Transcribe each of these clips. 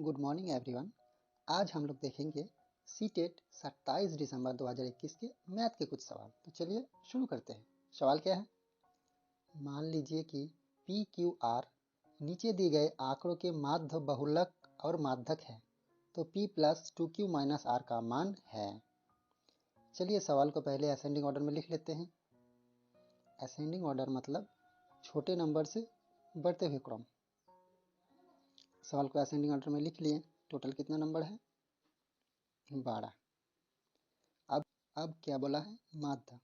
Good morning everyone. आज हम लोग देखेंगे सीटेट 27 दिसंबर 2021 के मैथ के कुछ सवाल। तो चलिए शुरू करते हैं। सवाल क्या है? मान लीजिए कि पी क्यू आर नीचे दिए गए आंकड़ों के माध्य बहुलक और माध्यक है, तो p plus 2q minus are का मान है। चलिए सवाल को पहले असेंडिंग ऑर्डर में लिख लेते हैं। असेंडिंग ऑर्डर मतलब छोटे नंबर से बढ़ते हुए क्रम। सवाल को असेंडिंग ऑर्डर में लिख लिए। टोटल कितना नंबर है? 12। अब क्या बोला है? माध्य।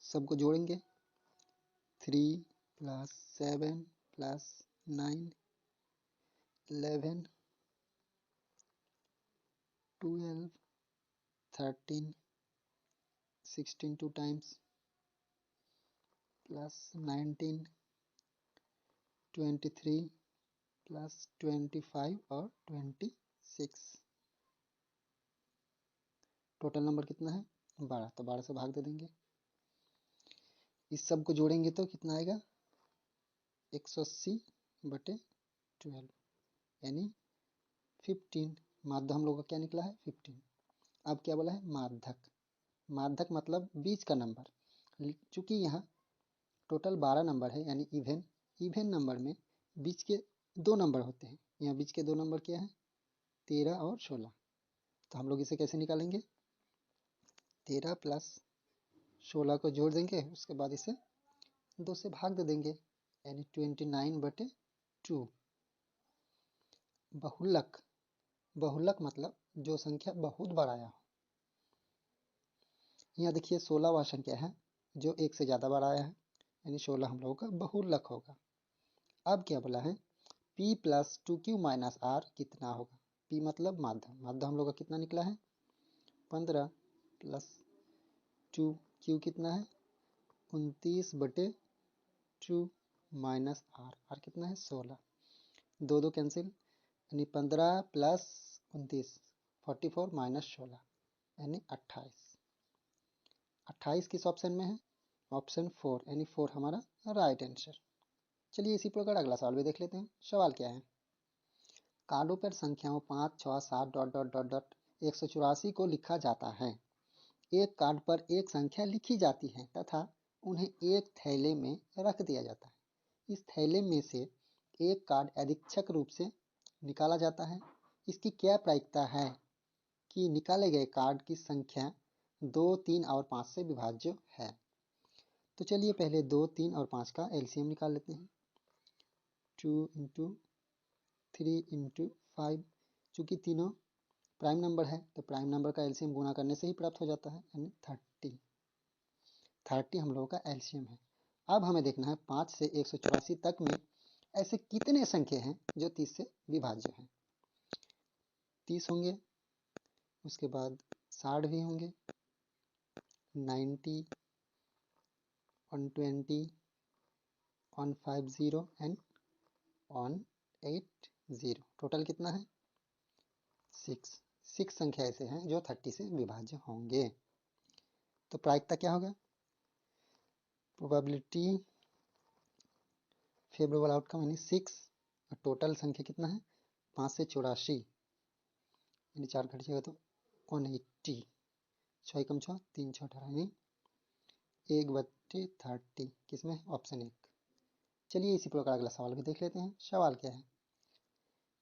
सबको जोड़ेंगे। 3 plus 7 plus 9 11 12 13 16 2 times plus 19 23 plus 25 और 26। टोटल नंबर कितना है? 12। तो 12 से भाग दे देंगे। इस सब को जोड़ेंगे तो कितना आएगा? 180/12 यानी 15। माध्य हम लोग का क्या निकला है? 15। अब क्या बोला है? माध्यक। माध्यक मतलब बीच का नंबर। चूंकि यहाँ टोटल 12 नंबर है यानी इवेन नंबर में बीच के 2 नंबर होते हैं। यहाँ बीच के 2 नंबर क्या है? 13 और 16। तो हम लोग इसे कैसे निकालेंगे? 13 प्लस 16 को जोड़ देंगे, उसके बाद इसे 2 से भाग दे देंगे यानी 29/2। बहुलक। बहुलक मतलब जो संख्या बहुत बड़ा आया हो। यहाँ देखिए 16वां संख्या है जो 1 से ज़्यादा बार आया है यानी 16 हम लोगों का बहुलक होगा। अब क्या बोला है? p plus 2q minus are कितना होगा? p मतलब माध्य। माध्य हम लोग का कितना निकला है? 15 प्लस 2q कितना है? 29/2 माइनस आर कितना है? 16। 2 कैंसिल यानी 15 प्लस 29 44 माइनस 16 यानी 28। 28 किस ऑप्शन में है? ऑप्शन 4 यानी 4 हमारा राइट आंसर। चलिए इसी प्रकार अगला सवाल भी देख लेते हैं। सवाल क्या है? कार्डों पर संख्याओं 5 6 7 डॉट डॉट डॉट डॉट 184 को लिखा जाता है। एक कार्ड पर एक संख्या लिखी जाती है तथा उन्हें एक थैले में रख दिया जाता है। इस थैले में से एक कार्ड यादृच्छिक रूप से निकाला जाता है। इसकी क्या प्रायिकता है कि निकाले गए कार्ड की संख्या 2, 3 और 5 से विभाज्य है? तो चलिए पहले 2, 3 और 5 का एलसीएम निकाल लेते हैं। 2 इंटू 3 इंटू 5। चूँकि तीनों प्राइम नंबर है तो प्राइम नंबर का एलसीएम गुणा करने से ही प्राप्त हो जाता है यानी 30 हम लोगों का एलसीएम है। अब हमें देखना है 5 से 184 तक में ऐसे कितने संख्या हैं जो 30 से विभाज्य हैं। 30 होंगे, उसके बाद 60 भी होंगे, 90, 120, 150 एंड 180। टोटल कितना है? 6 संख्या ऐसे हैं जो 30 से विभाज्य होंगे। तो प्रायिकता क्या होगा? प्रोबेबिलिटी फेवरेबल आउटकम यानी 6। और टोटल संख्या कितना है? 5 से 84 यानी 4 घटिएगा तो 180। 6 कम 6 3 6 18 यानी 1/30। किसमें? ऑप्शन 1। चलिए इसी प्रकार अगला सवाल भी देख लेते हैं। सवाल क्या है?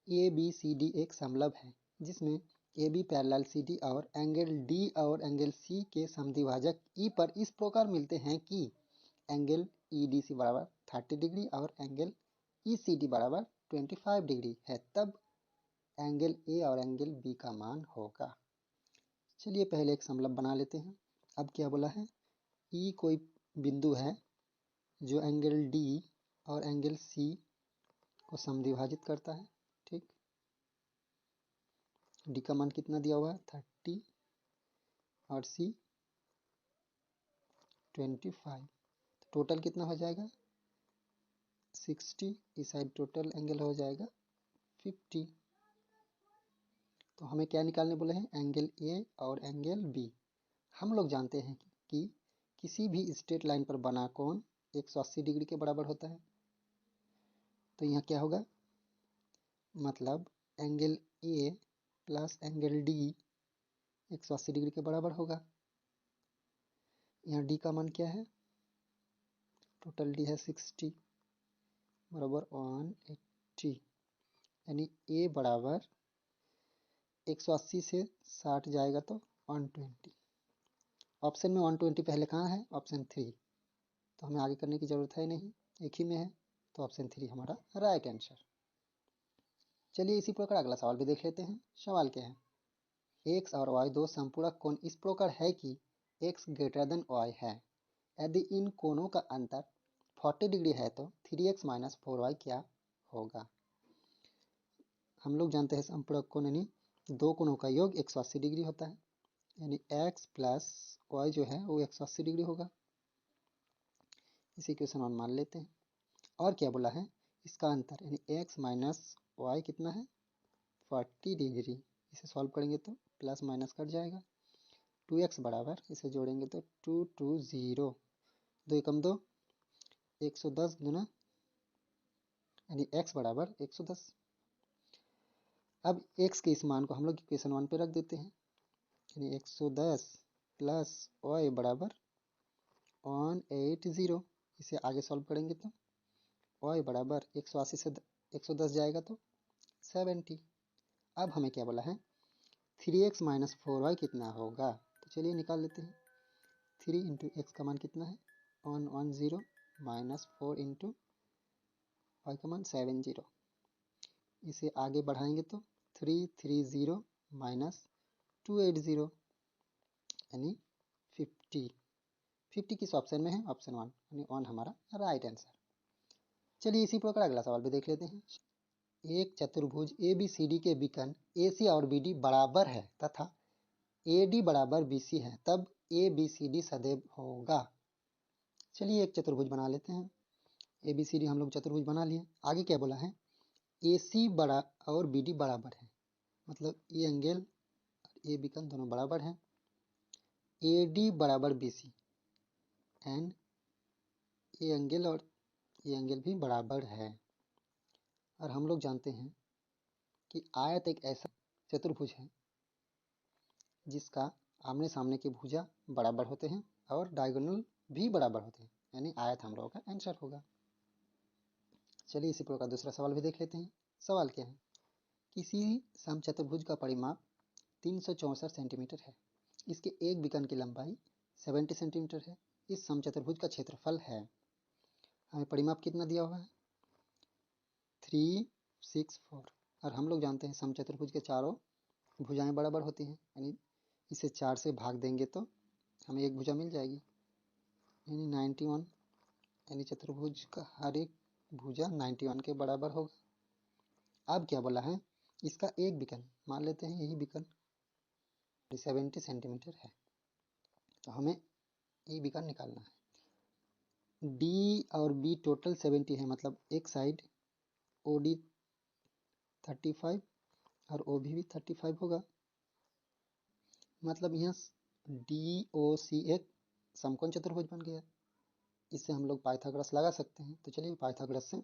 ए बी सी डी एक समलंब है जिसमें A B parallel C D और एंगल डी और एंगल सी के समद्विभाजक ई पर इस प्रकार मिलते हैं कि एंगल ई डी सी बराबर 30 डिग्री और एंगल ई सी डी बराबर 25 डिग्री है, तब एंगल ए और एंगल बी का मान होगा। चलिए पहले एक समलंब बना लेते हैं। अब क्या बोला है? ई कोई बिंदु है जो एंगल डी और एंगल सी को समद्विभाजित करता है। ठीक, डी का मान कितना दिया हुआ है? 30 और सी 25। तो टोटल कितना हो जाएगा? 60। इस साइड टोटल एंगल हो जाएगा 50। तो हमें क्या निकालने बोले हैं? एंगल ए और एंगल बी। हम लोग जानते हैं कि किसी भी स्ट्रेट लाइन पर बना कोण 180 डिग्री के बराबर होता है। तो यहाँ क्या होगा? मतलब angle A plus angle D 180 degree के बराबर होगा। यहाँ डी का मान क्या है, टोटल डी है 60 बराबर 180, यानी ए बराबर 180 से 60 जाएगा तो 120। ऑप्शन में 120 पहले कहाँ है, ऑप्शन 3, तो हमें आगे करने की ज़रूरत है नहीं, एक ही में है, तो ऑप्शन 3 हमारा राइट आंसर। चलिए इसी प्रकार अगला सवाल भी देख लेते हैं। सवाल क्या है, एक्स और वाई दो संपूरक कोण इस प्रकार है कि एक्स ग्रेटर देन वाई है। यदि इन कोणों का अंतर 40 डिग्री है तो 3x माइनस 4y क्या होगा। हम लोग जानते हैं संपूरक कोण यानी दो कोणों का योग 180 डिग्री होता है, यानी x प्लस वाई जो है वो 180 डिग्री होगा। इसे इक्वेशन 1 मान लेते हैं। और क्या बोला है, इसका अंतर यानी x माइनस वाई कितना है 40 डिग्री। इसे सॉल्व करेंगे तो प्लस माइनस कट जाएगा, 2x बराबर इसे जोड़ेंगे तो 220, 2 एकम 2, 110 गुना यानी x बराबर 110। अब x के इस मान को हम लोग इक्वेशन 1 पे रख देते हैं, यानी 110 प्लस y बराबर 180। इसे आगे सॉल्व करेंगे तो y बराबर 180 से 110 जाएगा तो 70। अब हमें क्या बोला है, 3x माइनस 4y कितना होगा, तो चलिए निकाल लेते हैं। 3 इंटू एक्स का मान कितना है 110 माइनस 4 इंटू वाई का मान 70। इसे आगे बढ़ाएंगे तो 330 माइनस 280 यानी 50 किस ऑप्शन में है, ऑप्शन 1 यानी 1 हमारा राइट आंसर। चलिए इसी प्रकार अगला सवाल भी देख लेते हैं। एक चतुर्भुज ABCD के विकर्ण AC और BD बराबर है तथा AD बराबर BC है, तब ABCD सदैव होगा। चलिए एक चतुर्भुज बना लेते हैं। ABCD हम लोग चतुर्भुज बना लिए। आगे क्या बोला है, AC बड़ा और BD बराबर है, मतलब ये एंगल और ये विकर्ण दोनों बराबर हैं। AD बराबर BC एंड ये एंगल और ये एंगल भी बराबर है। और हम लोग जानते हैं कि आयत एक ऐसा चतुर्भुज है जिसका आमने सामने की भुजा बराबर होते हैं और डायगोनल भी बराबर होते हैं, यानी आयत हम लोगों का आंसर होगा। चलिए इसी प्रकार दूसरा सवाल भी देख लेते हैं। सवाल क्या है, किसी समचतुर्भुज का परिमाप 364 सेंटीमीटर है। इसके एक विकर्ण की लंबाई 70 सेंटीमीटर है। इस समचतुर्भुज का क्षेत्रफल है, हमें परिमाप कितना दिया हुआ है 364। और हम लोग जानते हैं समचतुर्भुज के चारों भुजाएं बराबर होती हैं, यानी इसे 4 से भाग देंगे तो हमें एक भुजा मिल जाएगी, यानी 91, यानी चतुर्भुज का हर एक भुजा 91 के बराबर होगा। अब क्या बोला है, इसका एक विकर्ण मान लेते हैं, यही विकर्ण 70 सेंटीमीटर है, तो हमें ये विकर्ण निकालना है। D और B टोटल 70 है, मतलब एक साइड OD 35 और OB भी 35 होगा, मतलब यहाँ DOC एक समकोण चतुर्भुज बन गया। इससे हम लोग पाइथागोरस लगा सकते हैं, तो चलिए पाइथागोरस से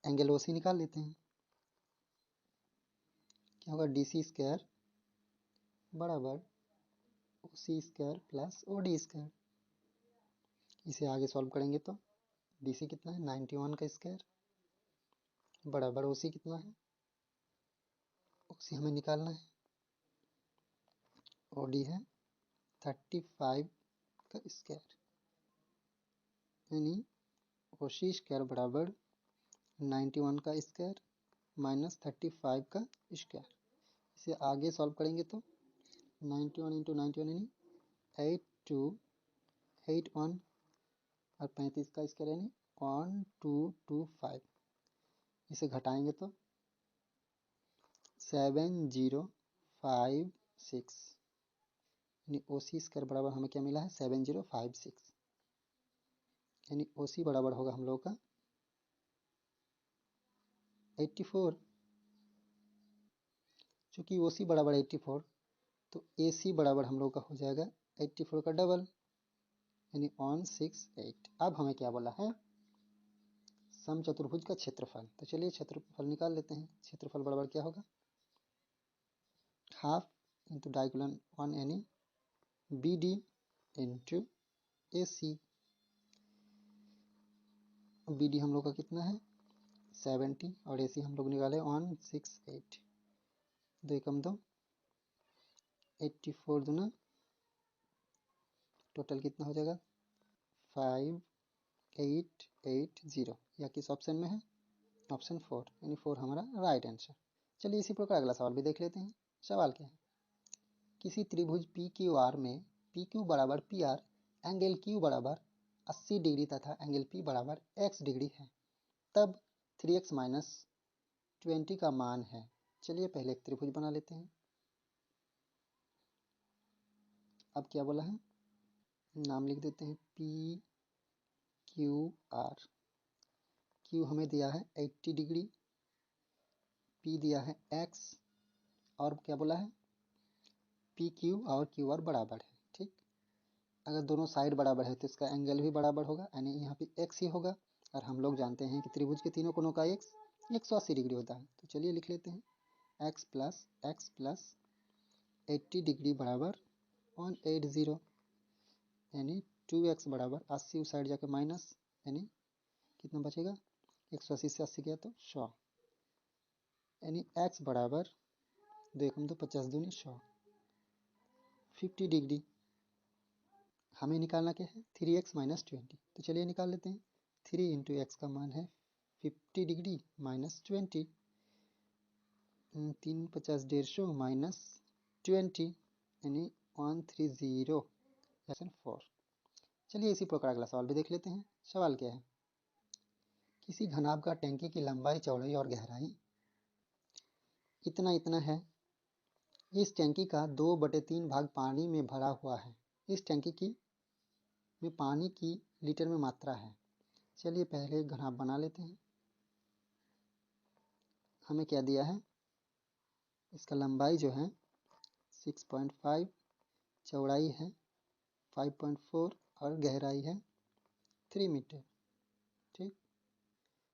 एंगल OC निकाल लेते हैं। क्या होगा, DC स्क्वायर बराबर OC square plus OD square. इसे आगे सॉल्व करेंगे तो DC कितना है 91 का स्क्वायर बराबर OC कितना है, OC हमें निकालना है, OD है 35 का स्क्वायर, यानी OC स्क्वायर बराबर 91 का स्क्वायर माइनस 35 का स्क्वायर। इसे आगे सॉल्व करेंगे तो 91 इंटू 91 यानी 8281 और 35 का स्क्वायर यानी 1225। इसे घटाएंगे तो 7056, यानी OC स्क्वायर बराबर हमें क्या मिला है 7056, यानी OC बराबर होगा हम लोग का 84। चूँकि OC बराबर 84 तो AC बराबर हम लोग का हो जाएगा 84 का डबल, यानी 168। अब हमें क्या बोला है, समचतुर्भुज का क्षेत्रफल। तो चलिए क्षेत्रफल निकाल लेते हैं। क्षेत्रफल बराबर क्या होगा, हाफ इंटू डायगोनल 1 यानी BD इंटू AC। BD हम लोग का कितना है 70 और AC हम लोग निकाले 168, 2 एकम 2, 84 दूना टोटल कितना हो जाएगा 5880। यह किस ऑप्शन में है, ऑप्शन 4 यानी 4 हमारा राइट आंसर। चलिए इसी प्रकार अगला सवाल भी देख लेते हैं। सवाल क्या है, किसी त्रिभुज PQR में PQ बराबर PR, एंगल Q बराबर 80 डिग्री तथा एंगल P बराबर x डिग्री है, तब 3x माइनस 20 का मान है। चलिए पहले एक त्रिभुज बना लेते हैं। अब क्या बोला है, नाम लिख देते हैं PQR। Q हमें दिया है 80 डिग्री, P दिया है x, और क्या बोला है PQ और QR बराबर है। ठीक, अगर दोनों साइड बराबर है तो इसका एंगल भी बराबर होगा, यानी यहाँ पे x ही होगा। और हम लोग जानते हैं कि त्रिभुज के तीनों कोनों का x 180 डिग्री होता है। तो चलिए लिख लेते हैं x प्लस 80 डिग्री बराबर 180, यानी 2x बराबर 80 उस साइड जाकर माइनस, यानी कितना बचेगा 180 से 80 गया तो 100, यानी x बराबर 2 एकम 2 50 दूनी 100, 50 डिग्री। हमें निकालना क्या है 3x माइनस 20। तो चलिए निकाल लेते हैं। 3 इंटू एक्स का मान है 50 डिग्री माइनस 20, 3 50 150 माइनस 20 यानी 130/4। चलिए इसी प्रकार अगला सवाल भी देख लेते हैं। सवाल क्या है, किसी घनाभ का टैंकी की लंबाई चौड़ाई और गहराई इतना इतना है। इस टैंकी का 2/3 भाग पानी में भरा हुआ है। इस टैंकी की में पानी की लीटर में मात्रा है। चलिए पहले घनाभ बना लेते हैं। हमें क्या दिया है, इसका लंबाई जो है 6.5, चौड़ाई है 5.4 और गहराई है 3 मीटर। ठीक,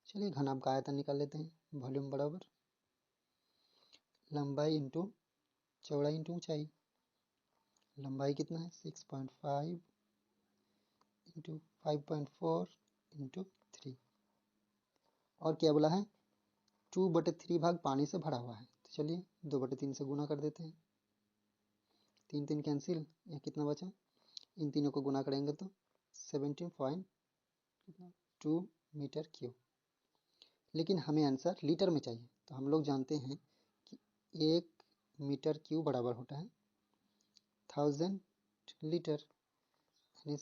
चलिए घनाभ का आयतन निकाल लेते हैं। वॉल्यूम बराबर लंबाई इंटू चौड़ाई इंटू ऊंचाई। लंबाई कितना है 6.5 इंटू 5.4 इंटू 3, और क्या बोला है 2/3 भाग पानी से भरा हुआ है। तो चलिए 2/3 से गुना कर देते हैं। 3 3 कैंसिल, यह कितना बचा, इन तीनों को गुना करेंगे तो 17.2 मीटर क्यूब। लेकिन हमें आंसर लीटर में चाहिए, तो हम लोग जानते हैं कि 1 मीटर क्यूब बराबर होता है 1000 लीटर, यानी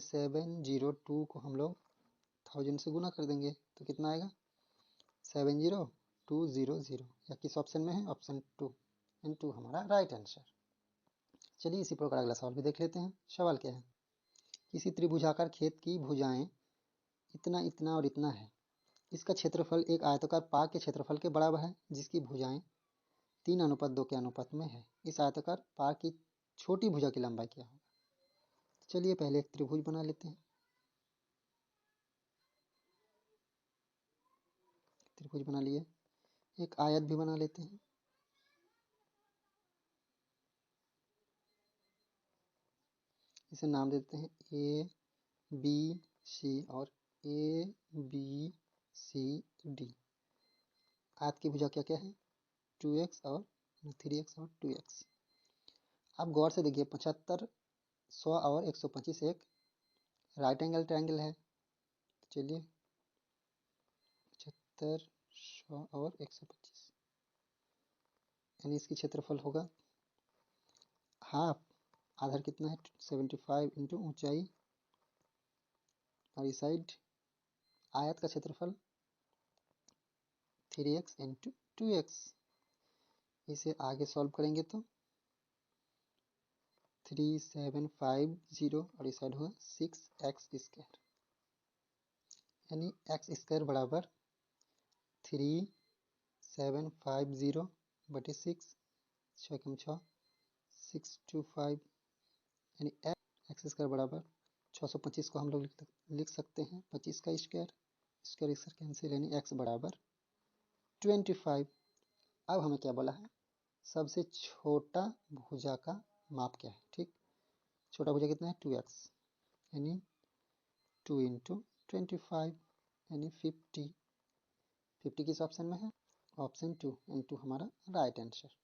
702 को हम लोग 1000 से गुना कर देंगे तो कितना आएगा 70200। या किस ऑप्शन में है, ऑप्शन 2 एंड 2 हमारा राइट आंसर। चलिए इसी प्रकार अगला सवाल भी देख लेते हैं। सवाल क्या है, किसी त्रिभुजाकार खेत की भुजाएं इतना इतना और इतना है। इसका क्षेत्रफल एक आयताकार पार्क के क्षेत्रफल के बराबर है, जिसकी भुजाएं 3:2 के अनुपात में है। इस आयताकार पार्क की छोटी भुजा की लंबाई क्या होगा। चलिए पहले एक त्रिभुज बना लेते हैं। त्रिभुज बना लिए, एक आयत भी बना लेते हैं। इसे नाम देते हैं ABC और ABCD। आयत की भुजा क्या क्या है 2x और 3x और 2x। आप गौर से देखिए 75, 100 और 125 एक राइट एंगल ट्रायंगल है। तो चलिए 75, 100 और 125, यानी इसकी क्षेत्रफल होगा हाफ, आधार कितना है 75 इंटू ऊंचाई, और इस साइड आयत का क्षेत्रफल 3x इंटू 2x। इसे आगे सॉल्व करेंगे तो 3750 और इस साइड होगा 6x², यानी x² बराबर 3750/6, 6 6 625, यानी x² बराबर 625 को हम लोग लिख सकते हैं 25 का स्क्वायर, स्क्वायर स्क्वायर कैंसिल, यानी x बराबर 25। अब हमें क्या बोला है, सबसे छोटा भुजा का माप क्या है। ठीक, छोटा भुजा कितना है 2x, यानी 2 इंटू 25 यानी 50। 50 किस ऑप्शन में है, ऑप्शन 2, इंटू हमारा राइट आंसर।